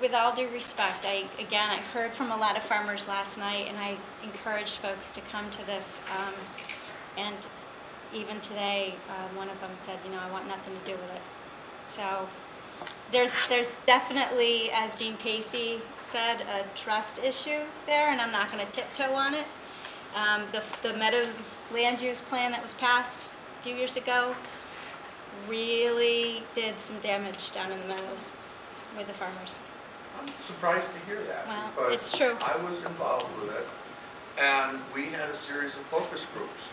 with all due respect, I heard from a lot of farmers last night, and I encouraged folks to come to this. And even today, one of them said, you know, I want nothing to do with it. So there's definitely, as Gene Casey said, a trust issue there, and I'm not going to tiptoe on it. The Meadows land use plan that was passed a few years ago really did some damage down in the Meadows with the farmers. I'm surprised to hear that, Well, because it's true. I was involved with it, and we had a series of focus groups.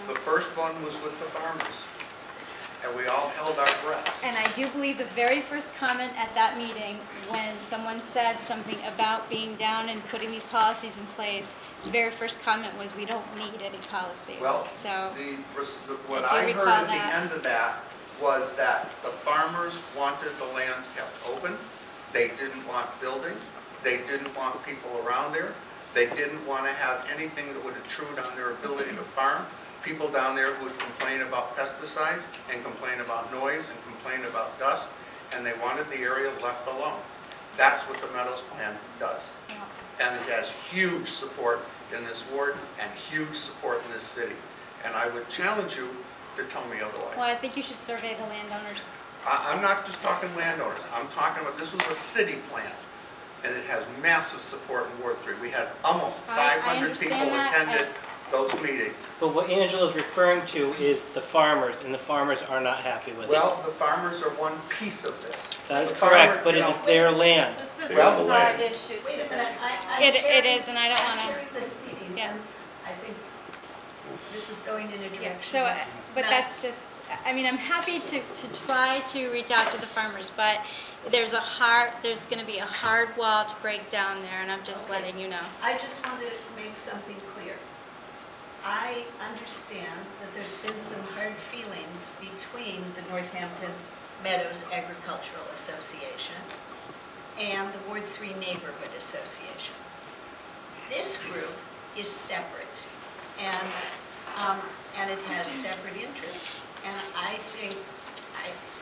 The first one was with the farmers, and we all held our breaths. And I do believe the very first comment at that meeting, when someone said something about being down and putting these policies in place, the very first comment was, we don't need any policies. Well, so what I I do heard recall at the that. end of that was that the farmers wanted the land kept open. They didn't want buildings. They didn't want people around there. They didn't want to have anything that would intrude on their ability to farm. People down there would complain about pesticides and complain about noise and complain about dust, and they wanted the area left alone. That's what the Meadows plan does. And it has huge support in this ward and huge support in this city. And I would challenge you to tell me otherwise. Well, I think you should survey the landowners. I'm not just talking landowners. I'm talking about, this was a city plan, and it has massive support in Ward 3. We had almost 500 people attended those meetings. But what Angela's referring to is the farmers, and the farmers are not happy with it. Well, the farmers are one piece of this. That is The correct, farmer, but you it know, is their land. This is Well, a side issue. Wait a minute, It is, and I don't want I'm to. chairing this meeting, Yeah. and I think this is going in a Yeah, direction so, that's but not- that's just, I mean, I'm happy to try to reach out to the farmers, but there's going to be a hard wall to break down there, and I'm just Okay. letting you know. I just want to make something clear. I understand that there's been some hard feelings between the Northampton Meadows Agricultural Association and the Ward 3 Neighborhood Association. This group is separate, and it has separate interests. And I think,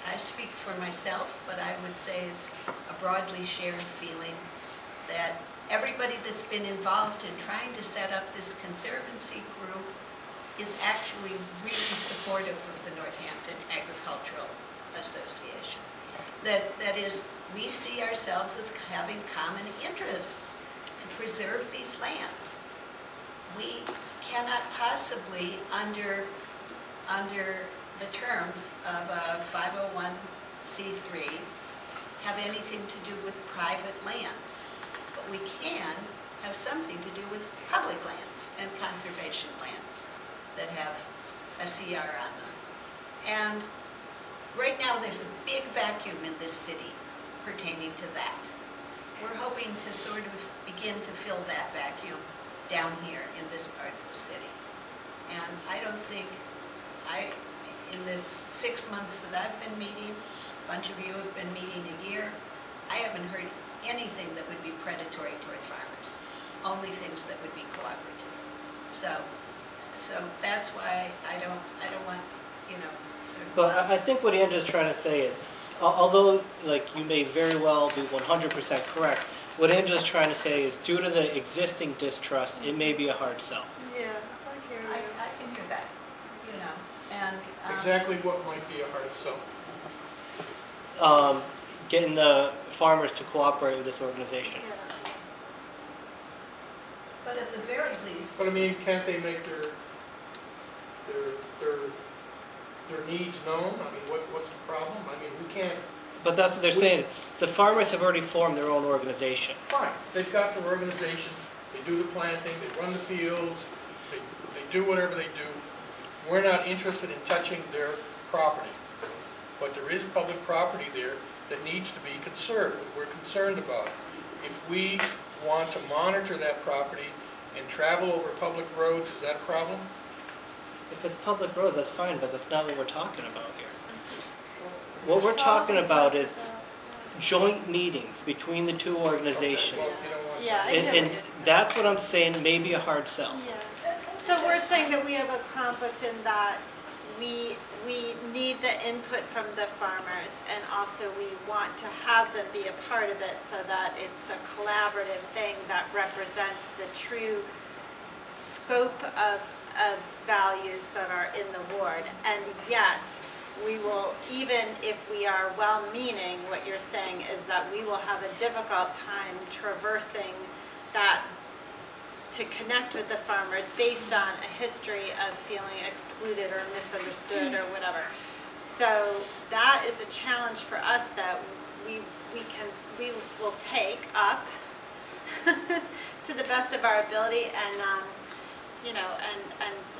I speak for myself, but I would say it's a broadly shared feeling that everybody that's been involved in trying to set up this conservancy group is actually really supportive of the Northampton Agricultural Association. That is, we see ourselves as having common interests to preserve these lands. We cannot possibly, under the terms of a 501c3, have anything to do with private lands. But we can have something to do with public lands and conservation lands that have a CR on them. And right now there's a big vacuum in this city pertaining to that. We're hoping to sort of begin to fill that vacuum down here in this part of the city. And I don't think, in this 6 months that I've been meeting, a bunch of you have been meeting a year, I haven't heard anything that would be predatory toward farmers, only things that would be cooperative. So that's why I don't want, you know, sort of. But I think what Angela's trying to say is, although like you may very well be 100% correct, what Angela's trying to say is due to the existing distrust, it may be a hard sell. Yeah, I hear you. I can hear that, you know, and. Exactly what might be a hard sell? Getting the farmers to cooperate with this organization. Yeah. But at the very least. But I mean, can't they make their needs known? I mean, what's the problem? I mean, we can't. But that's what they're saying. The farmers have already formed their own organization. Fine, they've got their organization, they do the planting, they run the fields, they do whatever they do. We're not interested in touching their property. But there is public property there that needs to be conserved. We're concerned about it. If we want to monitor that property and travel over public roads, is that a problem? If it's public roads, that's fine, but that's not what we're talking about here. What we're talking about is joint meetings between the two organizations. Okay, well, you don't want Yeah, I And, know and what you're saying. that's what I'm saying may be a hard sell. Yeah. So we're saying that we have a conflict in that we need the input from the farmers, and also we want to have them be a part of it so that it's a collaborative thing that represents the true scope of values that are in the ward. And yet, we will, even if we are well-meaning, what you're saying is that we will have a difficult time traversing that to connect with the farmers based on a history of feeling excluded or misunderstood or whatever. So that is a challenge for us that we will take up to the best of our ability, and you know,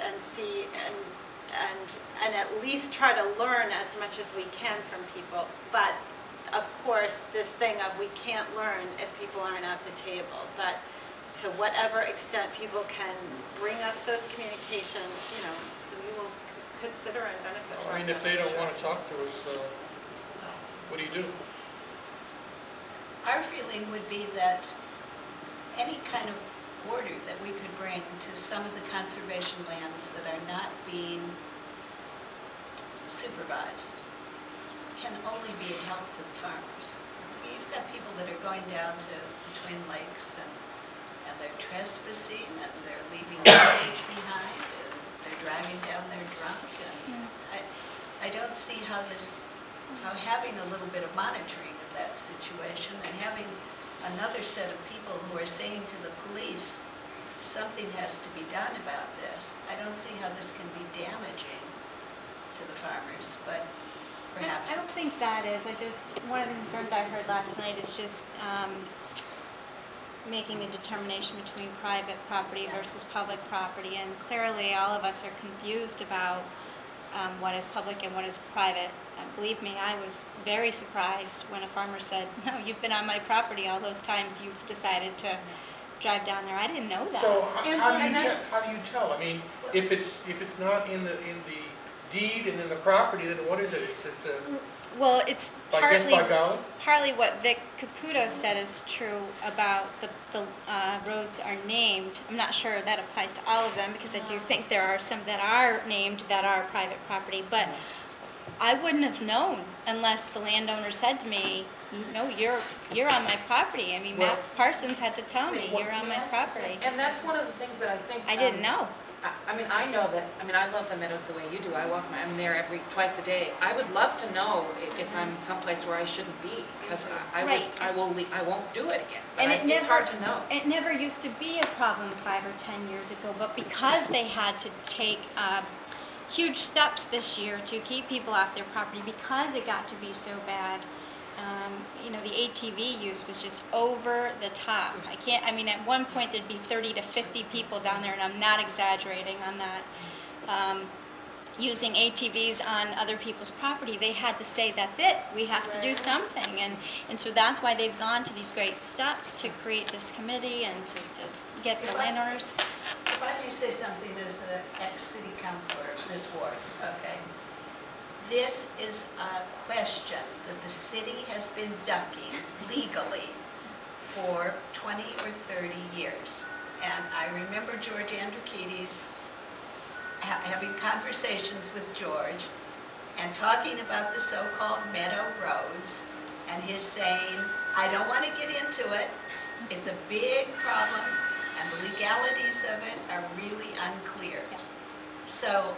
and see and at least try to learn as much as we can from people. But of course, this thing of we can't learn if people aren't at the table. But to whatever extent people can bring us those communications, you know, we will consider and benefit from. I mean, if they don't want to talk to us, what do you do? Our feeling would be that any kind of order that we could bring to some of the conservation lands that are not being supervised can only be a help to the farmers. You've got people that are going down to the Twin Lakes and they're trespassing and they're leaving garbage behind and they're driving down there drunk, and I don't see how having a little bit of monitoring of that situation and having another set of people who are saying to the police something has to be done about this, I don't see how this can be damaging to the farmers, but perhaps. I don't think that is. One of the concerns I heard last night is just making the determination between private property versus public property, and clearly all of us are confused about what is public and what is private. Believe me, I was very surprised when a farmer said, "No, you've been on my property all those times you've decided to drive down there." I didn't know that. So how do you tell? I mean, if it's not in the deed and in the property, then what is it? Is it Well, it's by partly what Vic Caputo said is true about the roads are named. I'm not sure that applies to all of them, because I do think there are some that are named that are private property, but I wouldn't have known unless the landowner said to me, "No, you're on my property." I mean, Matt Parsons had to tell me, "You're on my property." And that's one of the things that I think. I didn't know. I mean, I know that, I mean, I love the Meadows the way you do. I'm there twice a day. I would love to know if I'm someplace where I shouldn't be, because I won't do it again. But it's hard to know. It never used to be a problem 5 or 10 years ago, but because they had to take huge steps this year to keep people off their property, because it got to be so bad, you know, the ATV use was just over the top. I mean, at one point there'd be 30 to 50 people down there, and I'm not exaggerating on that, using ATVs on other people's property. They had to say, "That's it, we have to do something." And so that's why they've gone to these great steps to create this committee and to get the landowners. If I may say something as an ex-city councilor of this ward, okay? This is a question that the city has been ducking legally for 20 or 30 years. And I remember George Andrikidis having conversations with George and talking about the so-called meadow roads, and his saying, "I don't want to get into it. It's a big problem, and the legalities of it are really unclear." So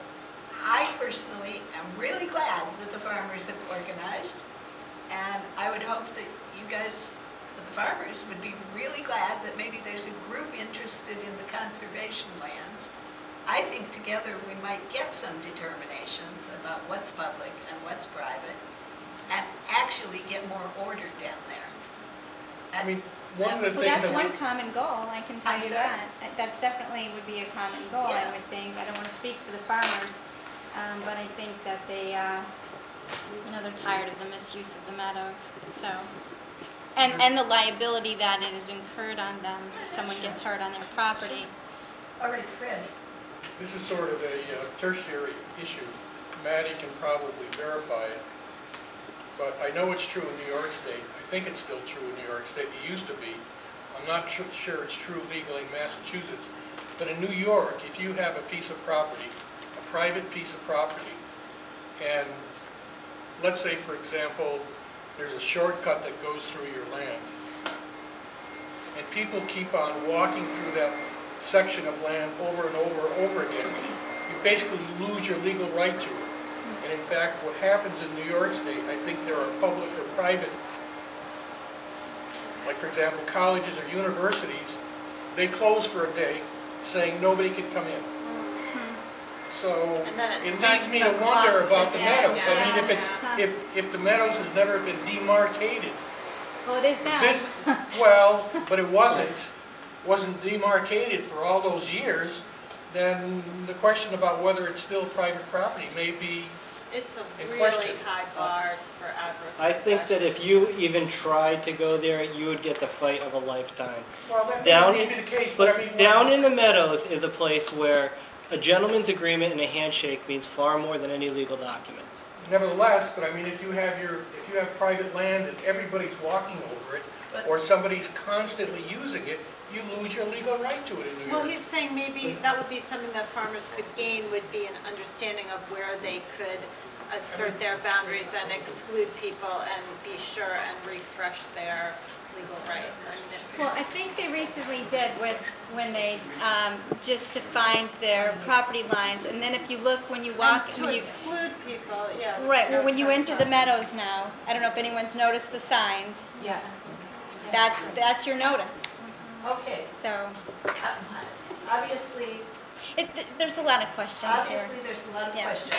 I personally am really glad that the farmers have organized, and I would hope that you guys, that the farmers, would be really glad that maybe there's a group interested in the conservation lands. I think together we might get some determinations about what's public and what's private, and actually get more order down there. I mean, one of the Well, things that's that one common goal, I can tell I'm you sorry? that. That's definitely would be a common goal, I Yeah. would think. I don't want to speak for the farmers, but I think that they, you know, they're tired of the misuse of the meadows, so. And the liability that it is incurred on them if someone gets hurt on their property. All right, Fred. this is sort of a tertiary issue. Maddie can probably verify it, but I know it's true in New York State. I think it's still true in New York State. It used to be. I'm not sure it's true legally in Massachusetts, but in New York, if you have a piece of property, a private piece of property, And let's say, for example, there's a shortcut that goes through your land. And people keep on walking through that section of land over and over and over again. You basically lose your legal right to it. And in fact, what happens in New York State, I think there are public or private, like for example, colleges or universities, they close for a day saying nobody can come in. So And then it it starts leads me the to wonder clock about the ticking, Meadows. yeah. I mean, if the Meadows has never been demarcated, Well, it is now. this, well, but it wasn't demarcated for all those years, then the question about whether it's still private property may be, It's a in really question. high bar for adverse I think that possession. if you even tried to go there, you would get the fight of a lifetime. well, that Down, may be the case, but I mean. but down in the Meadows is a place where a gentleman's agreement and a handshake means far more than any legal document. Nevertheless, but I mean, if you have private land and everybody's walking over it, But- or somebody's constantly using it, you lose your legal right to it in New Well, York. he's saying maybe that would be something that farmers could gain, would be an understanding of where they could assert their boundaries and exclude people and be sure and refresh their legal rights. I mean, it's- Well, I think they recently did when they just defined their property lines, and then if you look when you walk, And to when you, exclude people, yeah. right, well, when you that's enter the not- Meadows now, I don't know if anyone's noticed the signs, Yes. that's your notice, Okay, so, obviously, there's a lot of questions here. obviously, there's a lot of Yeah. questions.